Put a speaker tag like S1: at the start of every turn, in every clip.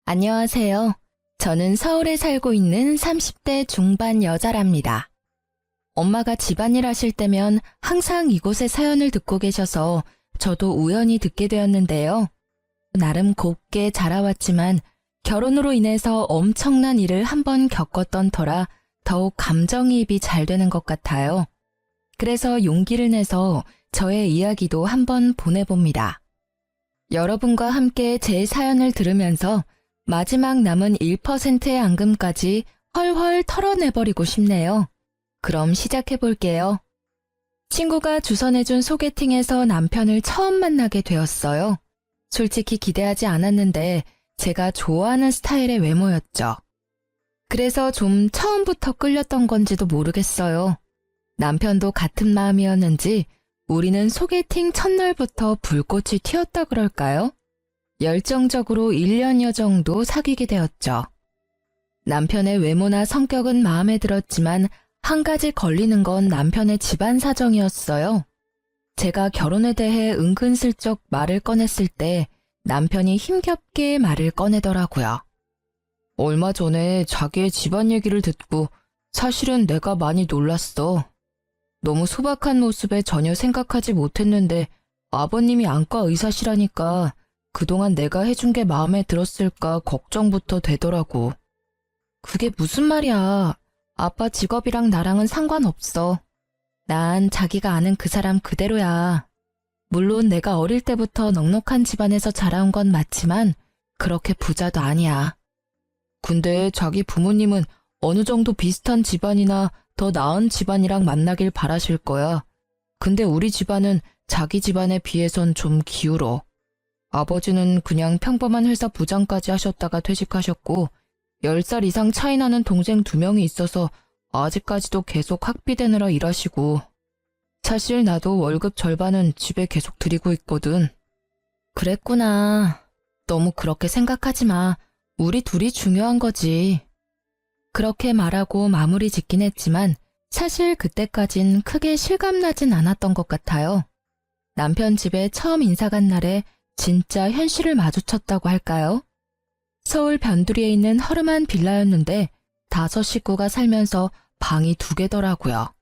S1: 안녕하세요. 저는 서울에 살고 있는 30대 중반 여자랍니다. 엄마가 집안일 하실 때면 항상 이곳의 사연을 듣고 계셔서 저도 우연히 듣게 되었는데요. 나름 곱게 자라왔지만 결혼으로 인해서 엄청난 일을 한번 겪었던 터라 더욱 감정이입이 잘 되는 것 같아요. 그래서 용기를 내서 저의 이야기도 한번 보내봅니다. 여러분과 함께 제 사연을 들으면서 마지막 남은 1%의 앙금까지 헐헐 털어내버리고 싶네요. 그럼 시작해볼게요. 친구가 주선해준 소개팅에서 남편을 처음 만나게 되었어요. 솔직히 기대하지 않았는데 제가 좋아하는 스타일의 외모였죠. 그래서 좀 처음부터 끌렸던 건지도 모르겠어요. 남편도 같은 마음이었는지 우리는 소개팅 첫날부터 불꽃이 튀었다 그럴까요? 열정적으로 1년여 정도 사귀게 되었죠. 남편의 외모나 성격은 마음에 들었지만 한 가지 걸리는 건 남편의 집안 사정이었어요. 제가 결혼에 대해 은근슬쩍 말을 꺼냈을 때 남편이 힘겹게 말을 꺼내더라고요. 얼마 전에 자기의 집안 얘기를 듣고 사실은 내가 많이 놀랐어. 너무 소박한 모습에 전혀 생각하지 못했는데 아버님이 안과 의사시라니까 그동안 내가 해준 게 마음에 들었을까 걱정부터 되더라고. 그게 무슨 말이야. 아빠 직업이랑 나랑은 상관없어. 난 자기가 아는 그 사람 그대로야. 물론 내가 어릴 때부터 넉넉한 집안에서 자라온 건 맞지만 그렇게 부자도 아니야. 근데 자기 부모님은 어느 정도 비슷한 집안이나 더 나은 집안이랑 만나길 바라실 거야. 근데 우리 집안은 자기 집안에 비해선 좀 기울어. 아버지는 그냥 평범한 회사 부장까지 하셨다가 퇴직하셨고 10살 이상 차이 나는 동생 2명이 있어서 아직까지도 계속 학비대느라 일하시고 사실 나도 월급 절반은 집에 계속 드리고 있거든. 그랬구나. 너무 그렇게 생각하지 마. 우리 둘이 중요한 거지. 그렇게 말하고 마무리 짓긴 했지만 사실 그때까진 크게 실감나진 않았던 것 같아요. 남편 집에 처음 인사 간 날에 진짜 현실을 마주쳤다고 할까요? 서울 변두리에 있는 허름한 빌라였는데 5 식구가 살면서 방이 2개더라고요.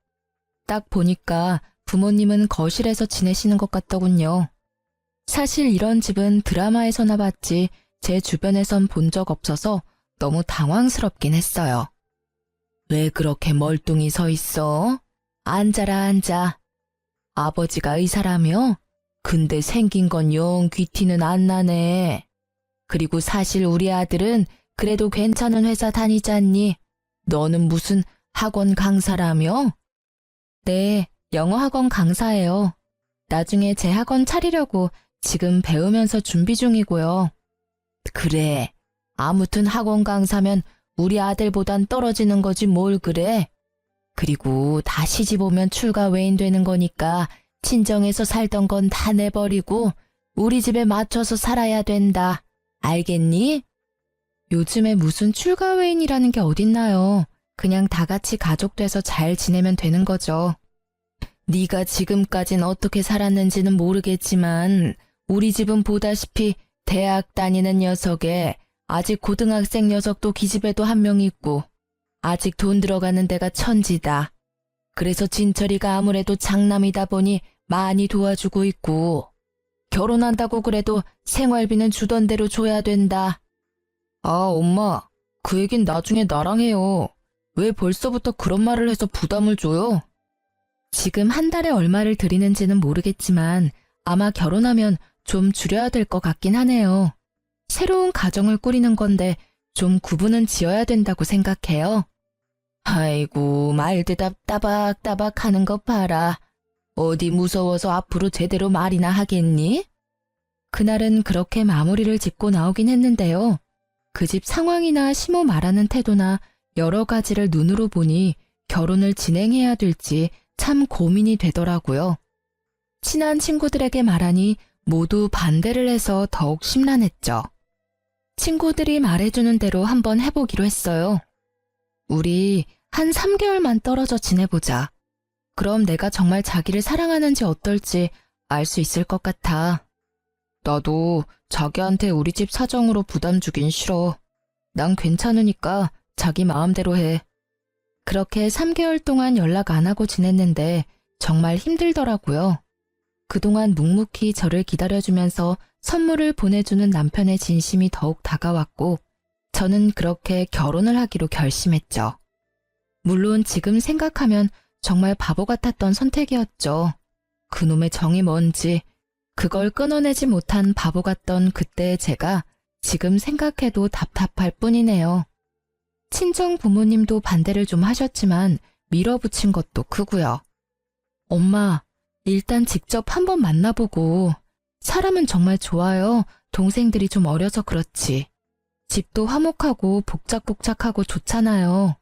S1: 딱 보니까 부모님은 거실에서 지내시는 것 같더군요. 사실 이런 집은 드라마에서나 봤지 제 주변에선 본 적 없어서 너무 당황스럽긴 했어요. 왜 그렇게 멀뚱히 서 있어? 앉아라 앉아. 아버지가 의사라며? 근데 생긴 건 영 귀티는 안 나네. 그리고 사실 우리 아들은 그래도 괜찮은 회사 다니잖니. 너는 무슨 학원 강사라며? 네, 영어 학원 강사예요. 나중에 제 학원 차리려고 지금 배우면서 준비 중이고요. 그래, 아무튼 학원 강사면 우리 아들보단 떨어지는 거지 뭘 그래. 그리고 다 시집 오면 출가 외인 되는 거니까 친정에서 살던 건 다 내버리고 우리 집에 맞춰서 살아야 된다. 알겠니? 요즘에 무슨 출가 외인이라는 게 어딨나요? 그냥 다 같이 가족 돼서 잘 지내면 되는 거죠. 네가 지금까진 어떻게 살았는지는 모르겠지만 우리 집은 보다시피 대학 다니는 녀석에 아직 고등학생 녀석도 기집애도 1명 있고 아직 돈 들어가는 데가 천지다. 그래서 진철이가 아무래도 장남이다 보니 많이 도와주고 있고 결혼한다고 그래도 생활비는 주던 대로 줘야 된다. 아, 엄마, 그 얘긴 나중에 나랑 해요. 왜 벌써부터 그런 말을 해서 부담을 줘요? 지금 한 달에 얼마를 드리는지는 모르겠지만 아마 결혼하면 좀 줄여야 될 것 같긴 하네요. 새로운 가정을 꾸리는 건데 좀 구분은 지어야 된다고 생각해요. 아이고, 말대답 따박따박 하는 거 봐라. 어디 무서워서 앞으로 제대로 말이나 하겠니? 그날은 그렇게 마무리를 짓고 나오긴 했는데요. 그 집 상황이나 시모 말하는 태도나 여러 가지를 눈으로 보니 결혼을 진행해야 될지 참 고민이 되더라고요. 친한 친구들에게 말하니 모두 반대를 해서 더욱 심란했죠. 친구들이 말해주는 대로 한번 해보기로 했어요. 우리 한 3개월만 떨어져 지내보자. 그럼 내가 정말 자기를 사랑하는지 어떨지 알 수 있을 것 같아. 나도 자기한테 우리 집 사정으로 부담 주긴 싫어. 난 괜찮으니까 자기 마음대로 해. 그렇게 3개월 동안 연락 안 하고 지냈는데 정말 힘들더라고요. 그동안 묵묵히 저를 기다려주면서 선물을 보내주는 남편의 진심이 더욱 다가왔고 저는 그렇게 결혼을 하기로 결심했죠. 물론 지금 생각하면 정말 바보 같았던 선택이었죠. 그놈의 정이 뭔지 그걸 끊어내지 못한 바보 같던 그때의 제가 지금 생각해도 답답할 뿐이네요. 친정 부모님도 반대를 좀 하셨지만 밀어붙인 것도 크고요. 엄마, 일단 직접 한번 만나보고 사람은 정말 좋아요. 동생들이 좀 어려서 그렇지. 집도 화목하고 복작복작하고 좋잖아요.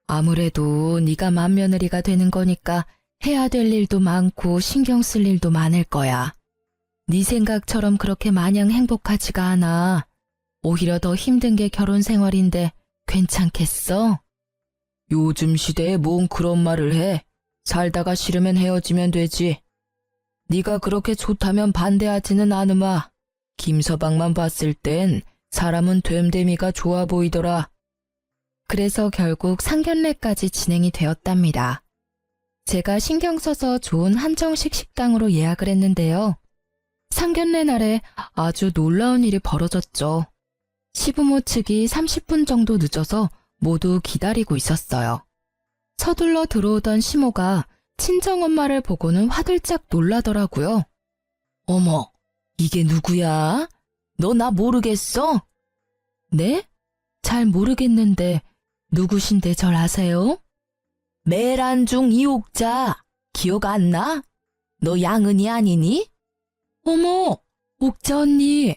S1: 아무래도 네가 맏며느리가 되는 거니까 해야 될 일도 많고 신경 쓸 일도 많을 거야. 네 생각처럼 그렇게 마냥 행복하지가 않아. 오히려 더 힘든 게 결혼 생활인데 괜찮겠어? 요즘 시대에 뭔 그런 말을 해. 살다가 싫으면 헤어지면 되지. 네가 그렇게 좋다면 반대하지는 않으마. 김서방만 봤을 땐 사람은 됨됨이가 좋아 보이더라. 그래서 결국 상견례까지 진행이 되었답니다. 제가 신경 써서 좋은 한정식 식당으로 예약을 했는데요. 상견례 날에 아주 놀라운 일이 벌어졌죠. 시부모 측이 30분 정도 늦어서 모두 기다리고 있었어요. 서둘러 들어오던 시모가 친정엄마를 보고는 화들짝 놀라더라고요. 어머, 이게 누구야? 너 나 모르겠어? 네? 잘 모르겠는데 누구신데 절 아세요? 매란중 이옥자, 기억 안 나? 너 양은이 아니니? 어머, 옥자 언니,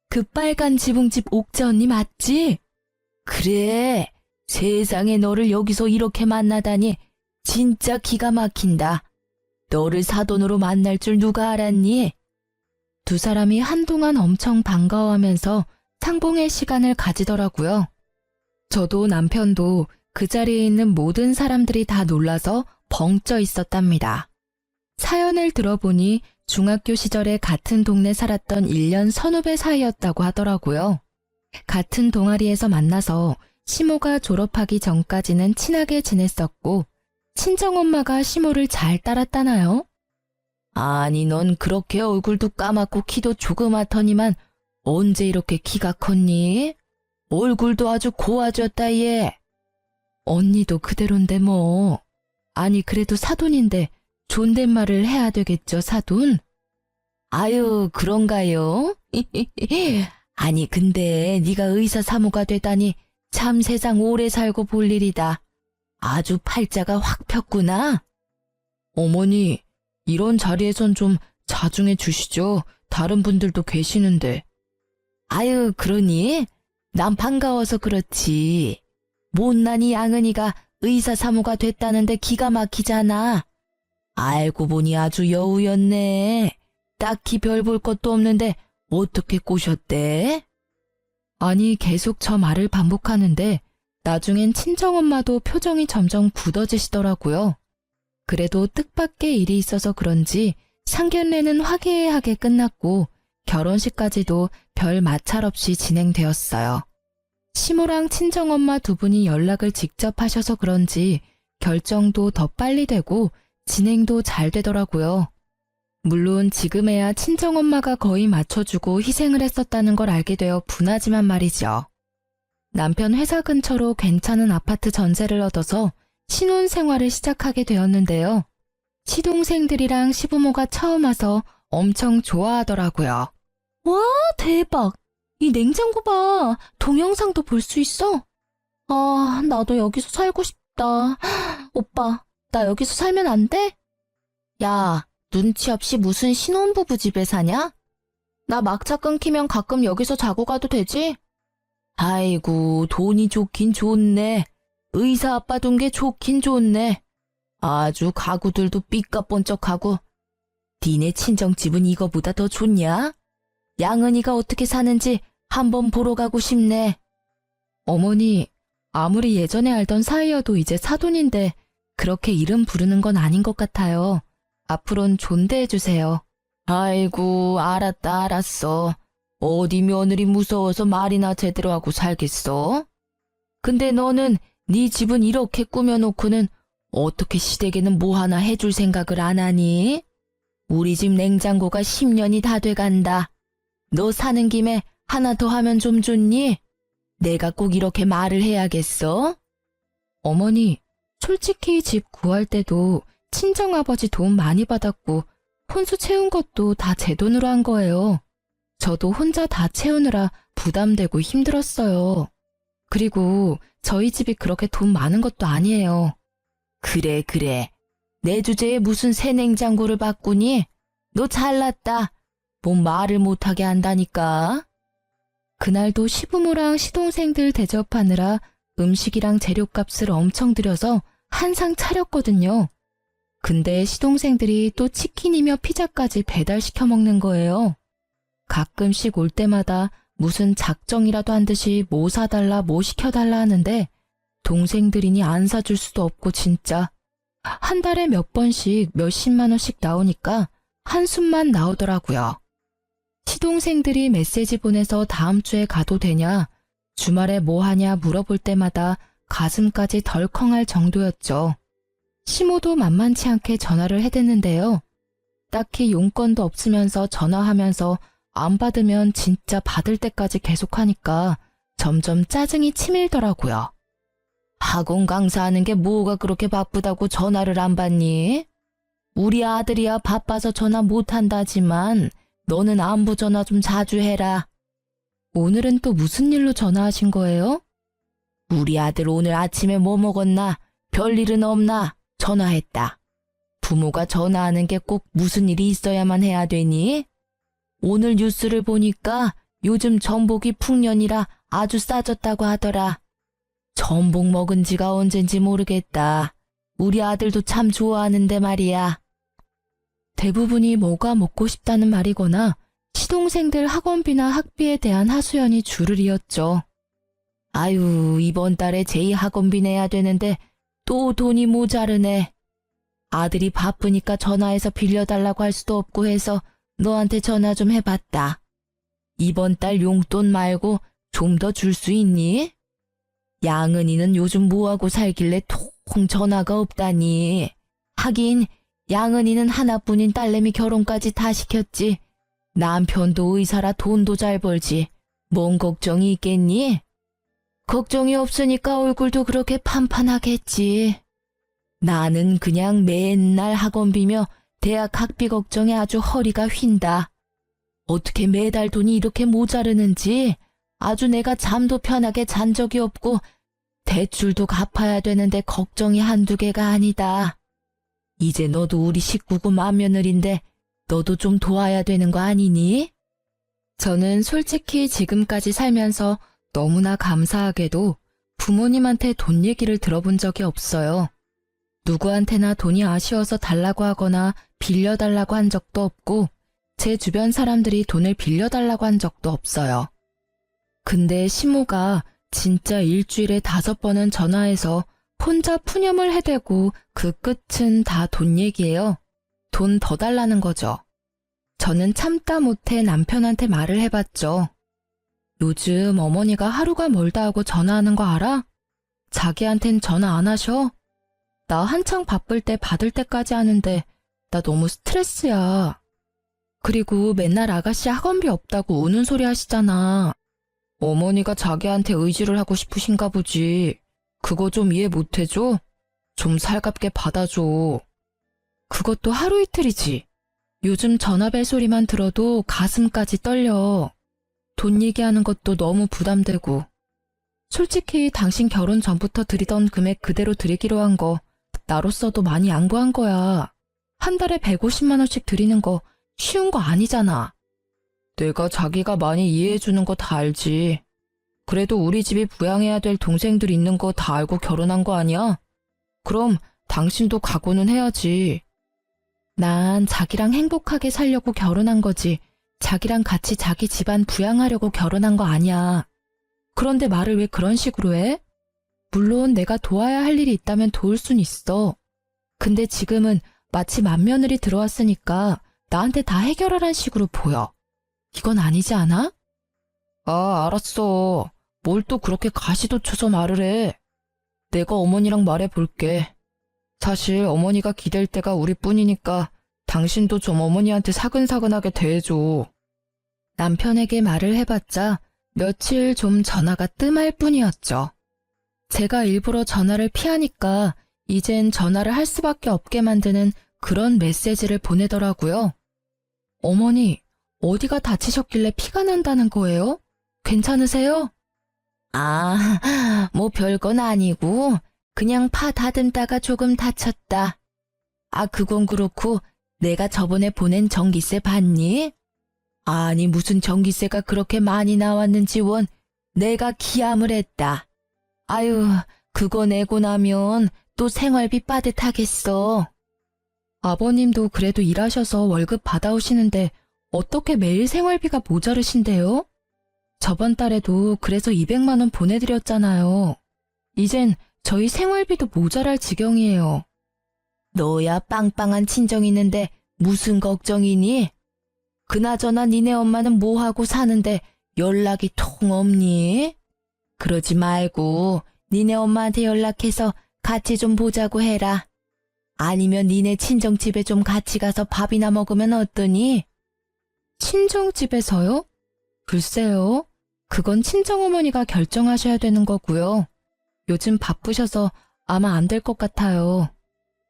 S1: 그 빨간 지붕집 옥자 언니 맞지? 그래, 세상에 너를 여기서 이렇게 만나다니 진짜 기가 막힌다. 너를 사돈으로 만날 줄 누가 알았니? 두 사람이 한동안 엄청 반가워하면서 상봉의 시간을 가지더라고요. 저도 남편도 그 자리에 있는 모든 사람들이 다 놀라서 벙쪄 있었답니다. 사연을 들어보니 중학교 시절에 같은 동네 살았던 1년 선후배 사이였다고 하더라고요. 같은 동아리에서 만나서 시모가 졸업하기 전까지는 친하게 지냈었고 친정엄마가 시모를 잘 따랐다나요? 아니 넌 그렇게 얼굴도 까맣고 키도 조그맣더니만 언제 이렇게 키가 컸니? 얼굴도 아주 고와졌다 얘. 언니도 그대로인데 뭐. 아니 그래도 사돈인데 존댓말을 해야 되겠죠 사돈? 아유 그런가요? 아니 근데 네가 의사 사모가 되다니 참 세상 오래 살고 볼 일이다. 아주 팔자가 확 폈구나. 어머니 이런 자리에선 좀 자중해 주시죠. 다른 분들도 계시는데. 아유 그러니? 난 반가워서 그렇지. 못난이 양은이가 의사 사모가 됐다는데 기가 막히잖아. 알고 보니 아주 여우였네. 딱히 별 볼 것도 없는데 어떻게 꼬셨대? 아니 계속 저 말을 반복하는데 나중엔 친정엄마도 표정이 점점 굳어지시더라고요. 그래도 뜻밖의 일이 있어서 그런지 상견례는 화기애애하게 끝났고 결혼식까지도 별 마찰 없이 진행되었어요. 시모랑 친정엄마 두 분이 연락을 직접 하셔서 그런지 결정도 더 빨리 되고 진행도 잘 되더라고요. 물론 지금에야 친정엄마가 거의 맞춰주고 희생을 했었다는 걸 알게 되어 분하지만 말이죠. 남편 회사 근처로 괜찮은 아파트 전세를 얻어서 신혼생활을 시작하게 되었는데요. 시동생들이랑 시부모가 처음 와서 엄청 좋아하더라고요. 와, 대박! 이 냉장고 봐. 동영상도 볼 수 있어? 아, 나도 여기서 살고 싶다. 오빠, 나 여기서 살면 안 돼? 야, 눈치 없이 무슨 신혼부부 집에 사냐? 나 막차 끊기면 가끔 여기서 자고 가도 되지? 아이고, 돈이 좋긴 좋네. 의사 아빠 둔 게 좋긴 좋네. 아주 가구들도 삐까뻔쩍하고. 니네 친정집은 이거보다 더 좋냐? 양은이가 어떻게 사는지 한번 보러 가고 싶네. 어머니, 아무리 예전에 알던 사이여도 이제 사돈인데 그렇게 이름 부르는 건 아닌 것 같아요. 앞으론 존대해주세요. 아이고, 알았다, 알았어. 어디 며느리 무서워서 말이나 제대로 하고 살겠어? 근데 너는 네 집은 이렇게 꾸며놓고는 어떻게 시댁에는 뭐 하나 해줄 생각을 안 하니? 우리 집 냉장고가 10년이 다 돼간다. 너 사는 김에 하나 더 하면 좀 좋니? 내가 꼭 이렇게 말을 해야겠어? 어머니, 솔직히 집 구할 때도 친정아버지 돈 많이 받았고 혼수 채운 것도 다 제 돈으로 한 거예요. 저도 혼자 다 채우느라 부담되고 힘들었어요. 그리고 저희 집이 그렇게 돈 많은 것도 아니에요. 그래, 그래. 내 주제에 무슨 새 냉장고를 바꾸니? 너 잘났다. 뭐 말을 못하게 한다니까. 그날도 시부모랑 시동생들 대접하느라 음식이랑 재료값을 엄청 들여서 한상 차렸거든요. 근데 시동생들이 또 치킨이며 피자까지 배달시켜 먹는 거예요. 가끔씩 올 때마다 무슨 작정이라도 한 듯이 뭐 사달라 뭐 시켜달라 하는데 동생들이니 안 사줄 수도 없고 진짜. 한 달에 몇 번씩 몇십만 원씩 나오니까 한숨만 나오더라고요. 시동생들이 메시지 보내서 다음 주에 가도 되냐, 주말에 뭐 하냐 물어볼 때마다 가슴까지 덜컹할 정도였죠. 시모도 만만치 않게 전화를 해댔는데요. 딱히 용건도 없으면서 전화하면서 안 받으면 진짜 받을 때까지 계속하니까 점점 짜증이 치밀더라고요. 학원 강사하는 게 뭐가 그렇게 바쁘다고 전화를 안 받니? 우리 아들이야 바빠서 전화 못한다지만 너는 안부 전화 좀 자주 해라. 오늘은 또 무슨 일로 전화하신 거예요? 우리 아들 오늘 아침에 뭐 먹었나? 별일은 없나? 전화했다. 부모가 전화하는 게 꼭 무슨 일이 있어야만 해야 되니? 오늘 뉴스를 보니까 요즘 전복이 풍년이라 아주 싸졌다고 하더라. 전복 먹은 지가 언젠지 모르겠다. 우리 아들도 참 좋아하는데 말이야. 대부분이 뭐가 먹고 싶다는 말이거나 시동생들 학원비나 학비에 대한 하소연이 줄을 이었죠. 아유, 이번 달에 제2 학원비 내야 되는데 또 돈이 모자르네. 아들이 바쁘니까 전화해서 빌려달라고 할 수도 없고 해서 너한테 전화 좀 해봤다. 이번 달 용돈 말고 좀 더 줄 수 있니? 양은이는 요즘 뭐하고 살길래 통 전화가 없다니. 하긴 양은이는 하나뿐인 딸내미 결혼까지 다 시켰지. 남편도 의사라 돈도 잘 벌지. 뭔 걱정이 있겠니? 걱정이 없으니까 얼굴도 그렇게 판판하겠지. 나는 그냥 맨날 학원비며 대학 학비 걱정에 아주 허리가 휜다. 어떻게 매달 돈이 이렇게 모자르는지 아주 내가 잠도 편하게 잔 적이 없고 대출도 갚아야 되는데 걱정이 한두 개가 아니다. 이제 너도 우리 식구고 맏며느리인데 너도 좀 도와야 되는 거 아니니? 저는 솔직히 지금까지 살면서 너무나 감사하게도 부모님한테 돈 얘기를 들어본 적이 없어요. 누구한테나 돈이 아쉬워서 달라고 하거나 빌려달라고 한 적도 없고 제 주변 사람들이 돈을 빌려달라고 한 적도 없어요. 근데 시모가 진짜 일주일에 5번은 전화해서 혼자 푸념을 해대고 그 끝은 다 돈 얘기예요. 돈 더 달라는 거죠. 저는 참다 못해 남편한테 말을 해봤죠. 요즘 어머니가 하루가 멀다 하고 전화하는 거 알아? 자기한텐 전화 안 하셔? 나 한창 바쁠 때 받을 때까지 하는데 나 너무 스트레스야. 그리고 맨날 아가씨 학원비 없다고 우는 소리 하시잖아. 어머니가 자기한테 의지를 하고 싶으신가 보지. 그거 좀 이해 못해줘? 좀 살갑게 받아줘. 그것도 하루 이틀이지. 요즘 전화벨 소리만 들어도 가슴까지 떨려. 돈 얘기하는 것도 너무 부담되고. 솔직히 당신 결혼 전부터 드리던 금액 그대로 드리기로 한 거 나로서도 많이 양보한 거야. 한 달에 150만 원씩 드리는 거 쉬운 거 아니잖아. 내가 자기가 많이 이해해주는 거 다 알지. 그래도 우리 집이 부양해야 될 동생들 있는 거 다 알고 결혼한 거 아니야? 그럼 당신도 각오는 해야지. 난 자기랑 행복하게 살려고 결혼한 거지. 자기랑 같이 자기 집안 부양하려고 결혼한 거 아니야. 그런데 말을 왜 그런 식으로 해? 물론 내가 도와야 할 일이 있다면 도울 순 있어. 근데 지금은 마치 맏며느리 들어왔으니까 나한테 다 해결하란 식으로 보여. 이건 아니지 않아? 아, 알았어. 뭘 또 그렇게 가시도 쳐서 말을 해. 내가 어머니랑 말해볼게. 사실 어머니가 기댈 때가 우리뿐이니까 당신도 좀 어머니한테 사근사근하게 대해줘. 남편에게 말을 해봤자 며칠 좀 전화가 뜸할 뿐이었죠. 제가 일부러 전화를 피하니까 이젠 전화를 할 수밖에 없게 만드는 그런 메시지를 보내더라고요. 어머니, 어디가 다치셨길래 피가 난다는 거예요? 괜찮으세요? 아, 뭐 별건 아니고 그냥 파 다듬다가 조금 다쳤다. 아, 그건 그렇고 내가 저번에 보낸 전기세 봤니? 아니, 무슨 전기세가 그렇게 많이 나왔는지 원 내가 기함을 했다. 아유, 그거 내고 나면 또 생활비 빠듯하겠어. 아버님도 그래도 일하셔서 월급 받아오시는데 어떻게 매일 생활비가 모자르신데요? 저번 달에도 그래서 200만 원 보내드렸잖아요. 이젠 저희 생활비도 모자랄 지경이에요. 너야 빵빵한 친정 있는데 무슨 걱정이니? 그나저나 니네 엄마는 뭐하고 사는데 연락이 통 없니? 그러지 말고 니네 엄마한테 연락해서 같이 좀 보자고 해라. 아니면 니네 친정집에 좀 같이 가서 밥이나 먹으면 어떠니? 친정집에서요? 글쎄요. 그건 친정어머니가 결정하셔야 되는 거고요. 요즘 바쁘셔서 아마 안 될 것 같아요.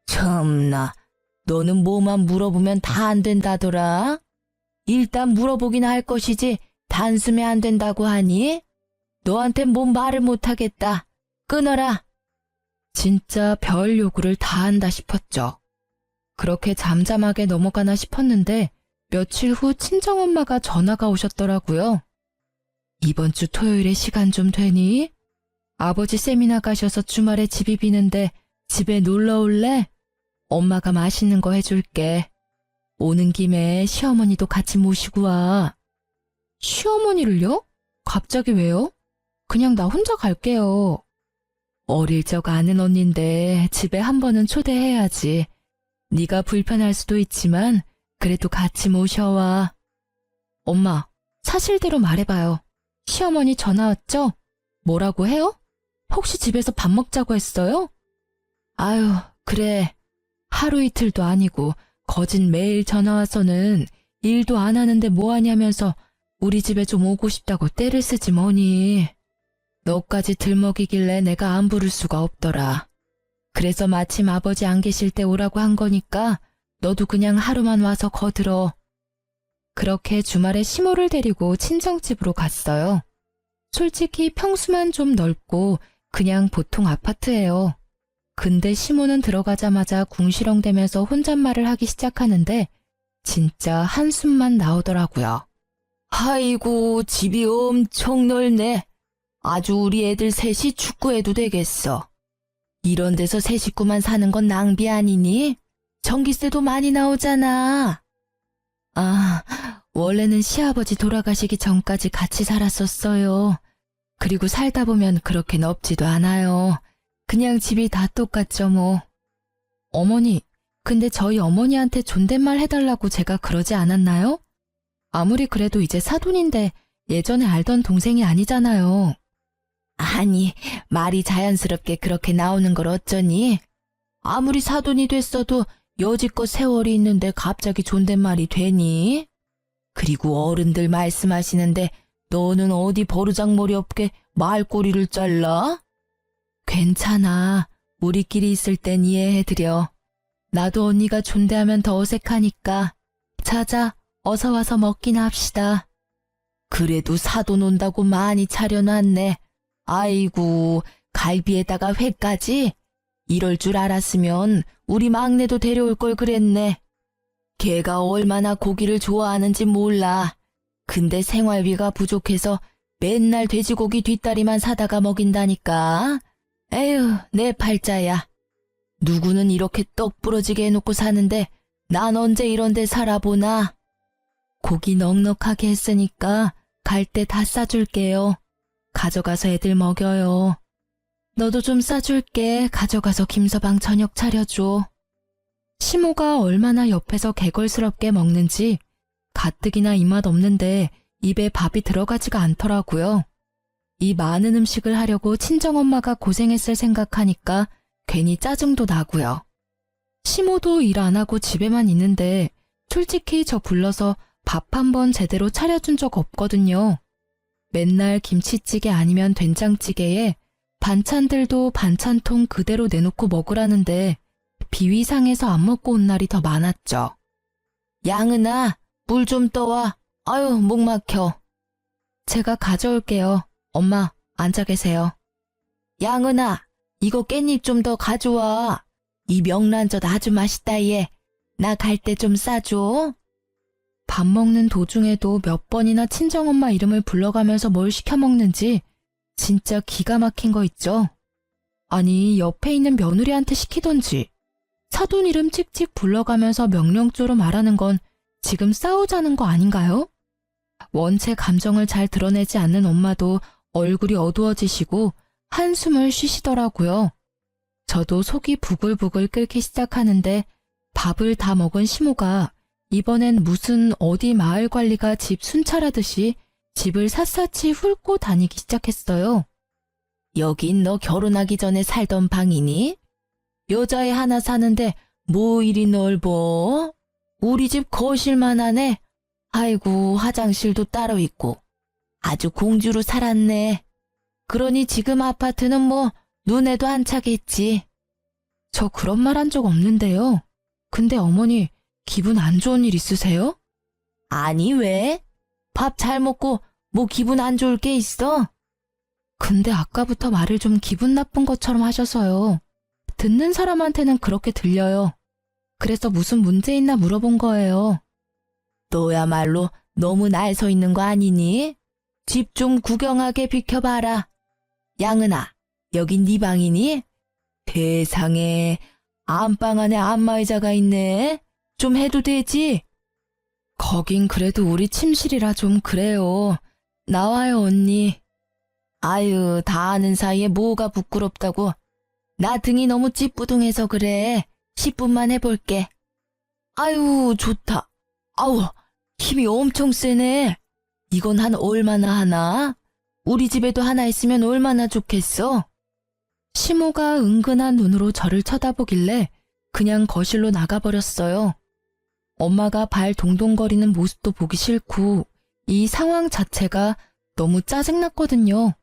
S1: 참나, 너는 뭐만 물어보면 다 안 된다더라? 일단 물어보긴 할 것이지 단숨에 안 된다고 하니? 너한텐 뭔 말을 못하겠다. 끊어라. 진짜 별 요구를 다 한다 싶었죠. 그렇게 잠잠하게 넘어가나 싶었는데 며칠 후 친정엄마가 전화가 오셨더라고요. 이번 주 토요일에 시간 좀 되니? 아버지 세미나 가셔서 주말에 집이 비는데 집에 놀러 올래? 엄마가 맛있는 거 해줄게. 오는 김에 시어머니도 같이 모시고 와. 시어머니를요? 갑자기 왜요? 그냥 나 혼자 갈게요. 어릴 적 아는 언니인데 집에 한 번은 초대해야지. 네가 불편할 수도 있지만 그래도 같이 모셔와. 엄마, 사실대로 말해봐요. 시어머니 전화 왔죠? 뭐라고 해요? 혹시 집에서 밥 먹자고 했어요? 아유, 그래. 하루 이틀도 아니고 거짓 매일 전화 와서는 일도 안 하는데 뭐 하냐면서 우리 집에 좀 오고 싶다고 떼를 쓰지 뭐니. 너까지 들먹이길래 내가 안 부를 수가 없더라. 그래서 마침 아버지 안 계실 때 오라고 한 거니까 너도 그냥 하루만 와서 거들어. 그렇게 주말에 시모를 데리고 친정집으로 갔어요. 솔직히 평수만 좀 넓고 그냥 보통 아파트예요. 근데 시모는 들어가자마자 궁시렁대면서 혼잣말을 하기 시작하는데 진짜 한숨만 나오더라고요. 아이고, 집이 엄청 넓네. 아주 우리 애들 셋이 축구해도 되겠어. 이런 데서 세 식구만 사는 건 낭비 아니니? 전기세도 많이 나오잖아. 아, 원래는 시아버지 돌아가시기 전까지 같이 살았었어요. 그리고 살다 보면 그렇게 넓지도 않아요. 그냥 집이 다 똑같죠 뭐. 어머니, 근데 저희 어머니한테 존댓말 해달라고 제가 그러지 않았나요? 아무리 그래도 이제 사돈인데 예전에 알던 동생이 아니잖아요. 아니, 말이 자연스럽게 그렇게 나오는 걸 어쩌니? 아무리 사돈이 됐어도 여지껏 세월이 있는데 갑자기 존댓말이 되니? 그리고 어른들 말씀하시는데 너는 어디 버르장머리 없게 말꼬리를 잘라? 괜찮아. 우리끼리 있을 땐 이해해드려. 나도 언니가 존대하면 더 어색하니까. 자자, 어서 와서 먹기나 합시다. 그래도 사돈 온다고 많이 차려놨네. 아이고, 갈비에다가 회까지? 이럴 줄 알았으면 우리 막내도 데려올 걸 그랬네. 걔가 얼마나 고기를 좋아하는지 몰라. 근데 생활비가 부족해서 맨날 돼지고기 뒷다리만 사다가 먹인다니까. 에휴, 내 팔자야. 누구는 이렇게 떡 부러지게 해놓고 사는데 난 언제 이런 데 살아보나. 고기 넉넉하게 했으니까 갈 때 다 싸줄게요. 가져가서 애들 먹여요. 너도 좀 싸줄게. 가져가서 김서방 저녁 차려줘. 시모가 얼마나 옆에서 개걸스럽게 먹는지 가뜩이나 입맛 없는데 입에 밥이 들어가지가 않더라고요. 이 많은 음식을 하려고 친정엄마가 고생했을 생각하니까 괜히 짜증도 나고요. 시모도 일 안 하고 집에만 있는데 솔직히 저 불러서 밥 한 번 제대로 차려준 적 없거든요. 맨날 김치찌개 아니면 된장찌개에 반찬들도 반찬통 그대로 내놓고 먹으라는데 비위상해서 안 먹고 온 날이 더 많았죠. 양은아, 물 좀 떠와. 아유, 목 막혀. 제가 가져올게요. 엄마, 앉아 계세요. 양은아, 이거 깻잎 좀 더 가져와. 이 명란젓 아주 맛있다 얘. 나 갈 때 좀 싸줘. 밥 먹는 도중에도 몇 번이나 친정엄마 이름을 불러가면서 뭘 시켜 먹는지 진짜 기가 막힌 거 있죠? 아니, 옆에 있는 며느리한테 시키던지 사돈 이름 찍찍 불러가면서 명령조로 말하는 건 지금 싸우자는 거 아닌가요? 원체 감정을 잘 드러내지 않는 엄마도 얼굴이 어두워지시고 한숨을 쉬시더라고요. 저도 속이 부글부글 끓기 시작하는데 밥을 다 먹은 시모가 이번엔 무슨 어디 마을 관리가 집 순찰하듯이 집을 샅샅이 훑고 다니기 시작했어요. 여긴 너 결혼하기 전에 살던 방이니? 여자애 하나 사는데 뭐 이리 넓어? 우리 집 거실만 하네. 아이고, 화장실도 따로 있고. 아주 공주로 살았네. 그러니 지금 아파트는 뭐 눈에도 안 차겠지. 저 그런 말 한 적 없는데요. 근데 어머니, 기분 안 좋은 일 있으세요? 아니, 왜? 밥 잘 먹고 뭐 기분 안 좋을 게 있어? 근데 아까부터 말을 좀 기분 나쁜 것처럼 하셔서요. 듣는 사람한테는 그렇게 들려요. 그래서 무슨 문제 있나 물어본 거예요. 너야말로 너무 날 서 있는 거 아니니? 집 좀 구경하게 비켜봐라. 양은아, 여긴 네 방이니? 세상에, 안방 안에 안마의자가 있네. 좀 해도 되지? 거긴 그래도 우리 침실이라 좀 그래요. 나와요, 언니. 아유, 다 아는 사이에 뭐가 부끄럽다고. 나 등이 너무 찌뿌둥해서 그래. 10분만 해볼게. 아유, 좋다. 아우, 힘이 엄청 세네. 이건 한 얼마나 하나? 우리 집에도 하나 있으면 얼마나 좋겠어? 시모가 은근한 눈으로 저를 쳐다보길래 그냥 거실로 나가버렸어요. 엄마가 발 동동거리는 모습도 보기 싫고 이 상황 자체가 너무 짜증났거든요.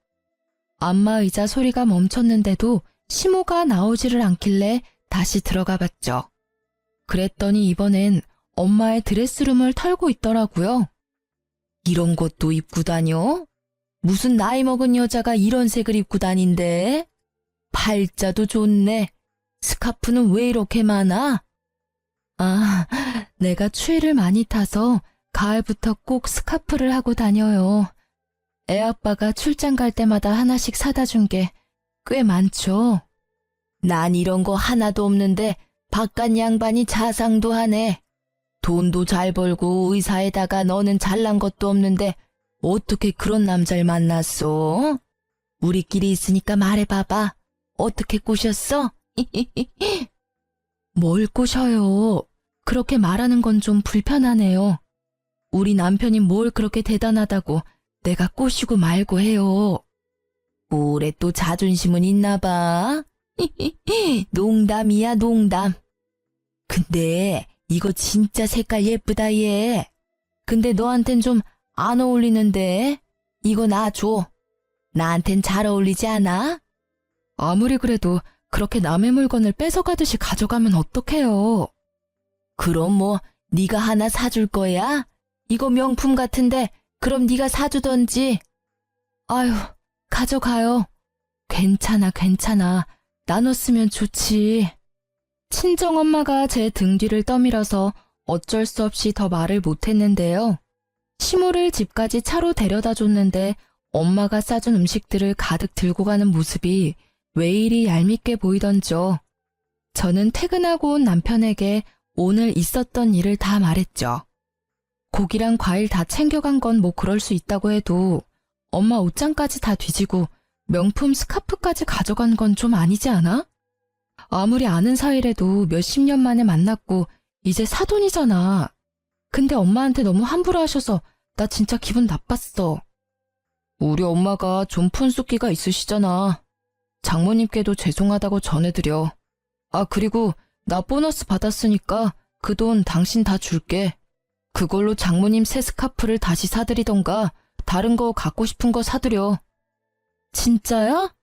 S1: 안마의자 소리가 멈췄는데도 시모가 나오지를 않길래 다시 들어가 봤죠. 그랬더니 이번엔 엄마의 드레스룸을 털고 있더라고요. 이런 것도 입고 다녀? 무슨 나이 먹은 여자가 이런 색을 입고 다닌대? 팔자도 좋네. 스카프는 왜 이렇게 많아? 아, 내가 추위를 많이 타서 가을부터 꼭 스카프를 하고 다녀요. 애아빠가 출장 갈 때마다 하나씩 사다 준 게 꽤 많죠. 난 이런 거 하나도 없는데 바깥 양반이 자상도 하네. 돈도 잘 벌고 의사에다가 너는 잘난 것도 없는데 어떻게 그런 남자를 만났어? 우리끼리 있으니까 말해봐봐. 어떻게 꼬셨어? 뭘 꼬셔요? 그렇게 말하는 건 좀 불편하네요. 우리 남편이 뭘 그렇게 대단하다고 내가 꼬시고 말고 해요. 올해 또 자존심은 있나 봐. 농담이야, 농담. 근데 이거 진짜 색깔 예쁘다 얘. 근데 너한텐 좀 안 어울리는데. 이거 나 줘. 나한텐 잘 어울리지 않아? 아무리 그래도 그렇게 남의 물건을 뺏어가듯이 가져가면 어떡해요. 그럼 뭐 네가 하나 사줄 거야? 이거 명품 같은데 그럼 네가 사주던지. 아유, 가져가요. 괜찮아, 괜찮아. 나눴으면 좋지. 친정엄마가 제 등 뒤를 떠밀어서 어쩔 수 없이 더 말을 못했는데요. 시모를 집까지 차로 데려다 줬는데 엄마가 싸준 음식들을 가득 들고 가는 모습이 왜 이리 얄밉게 보이던죠. 저는 퇴근하고 온 남편에게 오늘 있었던 일을 다 말했죠. 고기랑 과일 다 챙겨간 건 뭐 그럴 수 있다고 해도 엄마 옷장까지 다 뒤지고 명품 스카프까지 가져간 건 좀 아니지 않아? 아무리 아는 사이래도 몇십 년 만에 만났고 이제 사돈이잖아. 근데 엄마한테 너무 함부로 하셔서 나 진짜 기분 나빴어. 우리 엄마가 좀 푼숙기가 있으시잖아. 장모님께도 죄송하다고 전해드려. 아, 그리고 나 보너스 받았으니까 그 돈 당신 다 줄게. 그걸로 장모님 새 스카프를 다시 사드리던가 다른 거 갖고 싶은 거 사드려. 진짜야?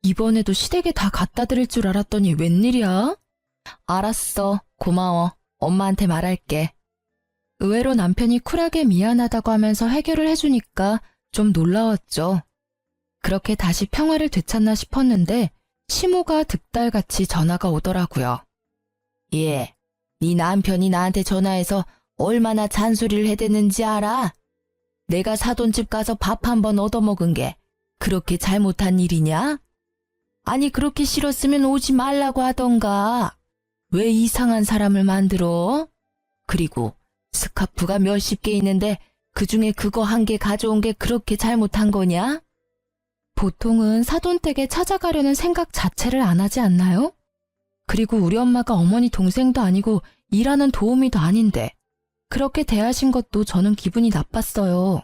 S1: 이번에도 시댁에 다 갖다 드릴 줄 알았더니 웬일이야? 알았어. 고마워. 엄마한테 말할게. 의외로 남편이 쿨하게 미안하다고 하면서 해결을 해주니까 좀 놀라웠죠. 그렇게 다시 평화를 되찾나 싶었는데 시모가 득달같이 전화가 오더라고요. 예, 네 남편이 나한테 전화해서 얼마나 잔소리를 해댔는지 알아? 내가 사돈집 가서 밥 한 번 얻어먹은 게 그렇게 잘못한 일이냐? 아니 그렇게 싫었으면 오지 말라고 하던가. 왜 이상한 사람을 만들어? 그리고 스카프가 몇십 개 있는데 그중에 그거 한 개 가져온 게 그렇게 잘못한 거냐? 보통은 사돈댁에 찾아가려는 생각 자체를 안 하지 않나요? 그리고 우리 엄마가 어머니 동생도 아니고 일하는 도우미도 아닌데 그렇게 대하신 것도 저는 기분이 나빴어요.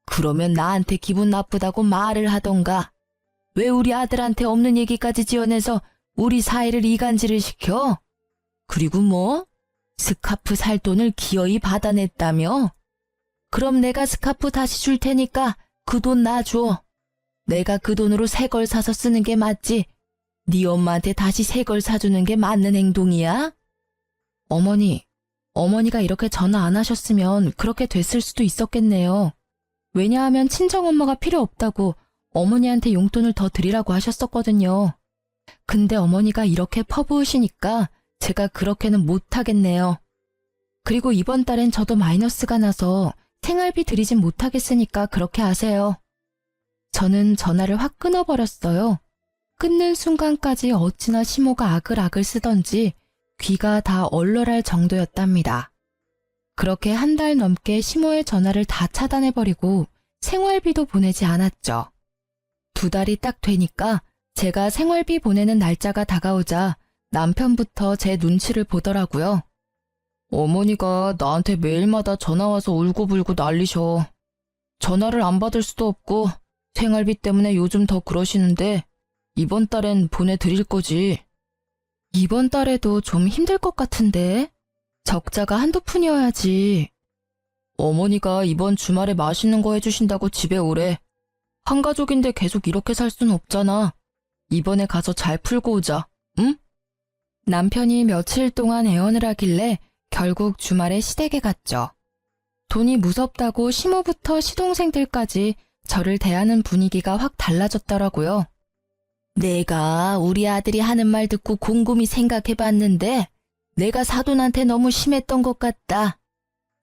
S1: 그러면 나한테 기분 나쁘다고 말을 하던가. 왜 우리 아들한테 없는 얘기까지 지어내서 우리 사이를 이간질을 시켜? 그리고 뭐? 스카프 살 돈을 기어이 받아냈다며? 그럼 내가 스카프 다시 줄 테니까 그 돈 놔줘. 내가 그 돈으로 새 걸 사서 쓰는 게 맞지. 네 엄마한테 다시 새 걸 사주는 게 맞는 행동이야? 어머니가 이렇게 전화 안 하셨으면 그렇게 됐을 수도 있었겠네요. 왜냐하면 친정엄마가 필요 없다고 어머니한테 용돈을 더 드리라고 하셨었거든요. 근데 어머니가 이렇게 퍼부으시니까 제가 그렇게는 못하겠네요. 그리고 이번 달엔 저도 마이너스가 나서 생활비 드리진 못하겠으니까 그렇게 하세요. 저는 전화를 확 끊어버렸어요. 끊는 순간까지 어찌나 시모가 아글아글 쓰던지 귀가 다 얼얼할 정도였답니다. 그렇게 한 달 넘게 시모의 전화를 다 차단해버리고 생활비도 보내지 않았죠. 2달이 딱 되니까 제가 생활비 보내는 날짜가 다가오자 남편부터 제 눈치를 보더라고요. 어머니가 나한테 매일마다 전화와서 울고불고 난리셔. 전화를 안 받을 수도 없고 생활비 때문에 요즘 더 그러시는데 이번 달엔 보내드릴 거지. 이번 달에도 좀 힘들 것 같은데? 적자가 한두 푼이어야지. 어머니가 이번 주말에 맛있는 거 해주신다고 집에 오래. 한 가족인데 계속 이렇게 살 수는 없잖아. 이번에 가서 잘 풀고 오자, 응? 남편이 며칠 동안 애원을 하길래 결국 주말에 시댁에 갔죠. 돈이 무섭다고 시모부터 시동생들까지 저를 대하는 분위기가 확 달라졌더라고요. 내가 우리 아들이 하는 말 듣고 곰곰이 생각해봤는데 내가 사돈한테 너무 심했던 것 같다.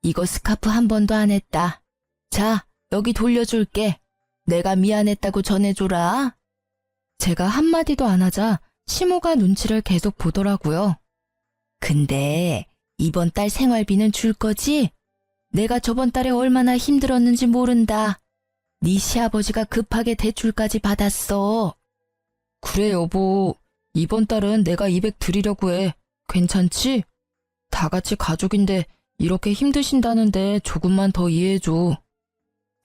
S1: 이거 스카프 한 번도 안 했다. 자, 여기 돌려줄게. 내가 미안했다고 전해줘라. 제가 한마디도 안 하자 시모가 눈치를 계속 보더라고요. 근데 이번 달 생활비는 줄 거지? 내가 저번 달에 얼마나 힘들었는지 모른다. 네 시아버지가 급하게 대출까지 받았어. 그래 여보, 이번 달은 내가 200 드리려고 해. 괜찮지? 다 같이 가족인데 이렇게 힘드신다는데 조금만 더 이해해줘.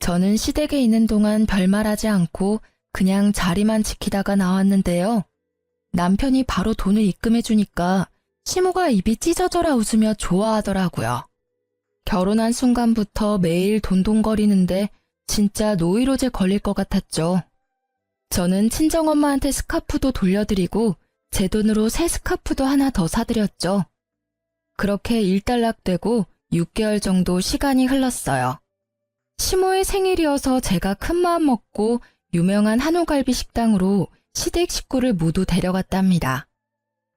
S1: 저는 시댁에 있는 동안 별말하지 않고 그냥 자리만 지키다가 나왔는데요. 남편이 바로 돈을 입금해주니까 시모가 입이 찢어져라 웃으며 좋아하더라고요. 결혼한 순간부터 매일 돈돈거리는데 진짜 노이로제 걸릴 것 같았죠. 저는 친정엄마한테 스카프도 돌려드리고 제 돈으로 새 스카프도 하나 더 사드렸죠. 그렇게 일단락되고 6개월 정도 시간이 흘렀어요. 시모의 생일이어서 제가 큰마음 먹고 유명한 한우갈비 식당으로 시댁 식구를 모두 데려갔답니다.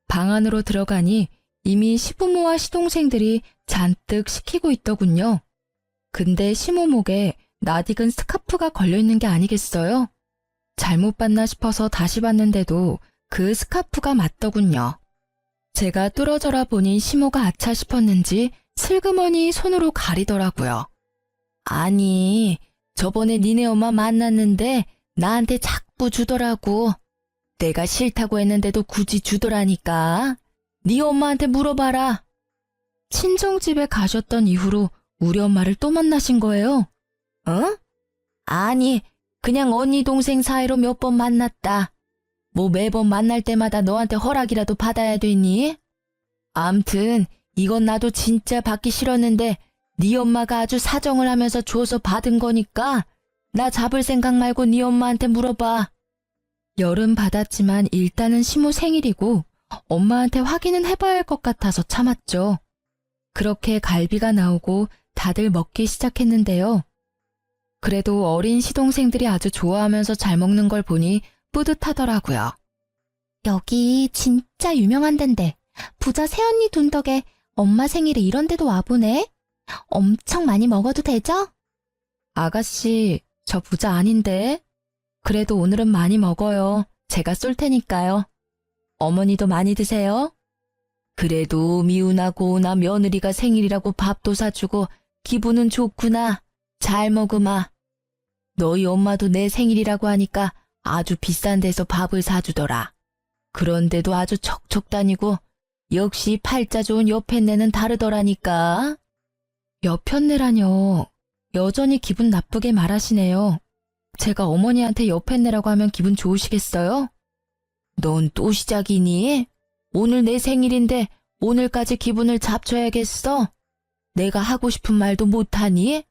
S1: 방 안으로 들어가니 이미 시부모와 시동생들이 잔뜩 시키고 있더군요. 근데 시모 목에 낯익은 스카프가 걸려있는 게 아니겠어요? 잘못 봤나 싶어서 다시 봤는데도 그 스카프가 맞더군요. 제가 뚫어져라 보니 시모가 아차 싶었는지 슬그머니 손으로 가리더라고요. 아니, 저번에 니네 엄마 만났는데 나한테 자꾸 주더라고. 내가 싫다고 했는데도 굳이 주더라니까. 네 엄마한테 물어봐라. 친정집에 가셨던 이후로 우리 엄마를 또 만나신 거예요? 어? 아니, 그냥 언니 동생 사이로 몇 번 만났다. 뭐 매번 만날 때마다 너한테 허락이라도 받아야 되니? 암튼 이건 나도 진짜 받기 싫었는데 네 엄마가 아주 사정을 하면서 줘서 받은 거니까 나 잡을 생각 말고 네 엄마한테 물어봐. 열은 받았지만 일단은 시모 생일이고 엄마한테 확인은 해봐야 할 것 같아서 참았죠. 그렇게 갈비가 나오고 다들 먹기 시작했는데요. 그래도 어린 시동생들이 아주 좋아하면서 잘 먹는 걸 보니 뿌듯하더라고요. 여기 진짜 유명한 데인데 부자 새언니 돈 덕에 엄마 생일에 이런 데도 와보네. 엄청 많이 먹어도 되죠? 아가씨, 저 부자 아닌데. 그래도 오늘은 많이 먹어요. 제가 쏠 테니까요. 어머니도 많이 드세요. 그래도 미우나 고우나 며느리가 생일이라고 밥도 사주고 기분은 좋구나. 잘 먹으마. 너희 엄마도 내 생일이라고 하니까 아주 비싼 데서 밥을 사주더라. 그런데도 아주 척척 다니고 역시 팔자 좋은 여편네는 다르더라니까. 여편네라뇨. 여전히 기분 나쁘게 말하시네요. 제가 어머니한테 여편네라고 하면 기분 좋으시겠어요? 넌 또 시작이니? 오늘 내 생일인데 오늘까지 기분을 잡쳐야겠어? 내가 하고 싶은 말도 못하니?